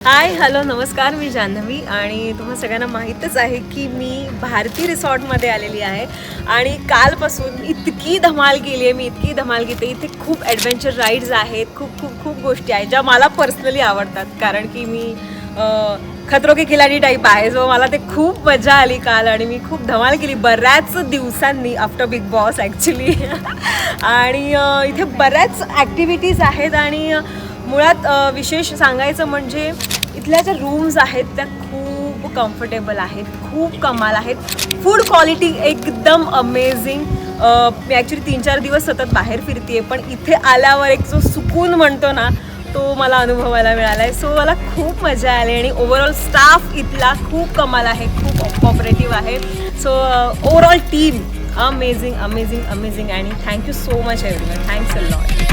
Hi hello नमस्कार, मी जान्हवी आणि तुम्हा सगळ्यांना माहीतच आहे की मी भारती रिसॉर्टमध्ये आलेली आहे आणि कालपासून इतकी धमाल केली आहे मी, इतकी धमाल घेते. इथे खूप ॲडव्हेंचर राईड्स आहेत, खूप खूप खूप गोष्टी आहेत ज्या मला पर्सनली आवडतात, कारण की मी खतरो के खिलाडी टाईप आहे. सो मला ते खूप मजा आली काल आणि मी खूप धमाल केली बऱ्याच दिवसांनी आफ्टर बिग बॉस ॲक्च्युली. आणि इथे बऱ्याच ॲक्टिव्हिटीज आहेत आणि मुळात विशेष सांगायचं म्हणजे इथल्या ज्या रूम्स आहेत त्या खूप कम्फर्टेबल आहेत, खूप कमाल आहेत. फूड क्वालिटी एकदम अमेझिंग. मी ॲक्च्युली 3-4 दिवस सतत बाहेर फिरते पण इथे आल्यावर एक जो सुकून म्हणतो ना तो मला अनुभवायला मिळाला आहे. सो मला खूप मजा आली आणि ओव्हरऑल स्टाफ इथला खूप कमाल आहे, खूप कॉपरेटिव्ह आहे. So overall team amazing amazing amazing आणि thank you so much everyone. Thanks a lot.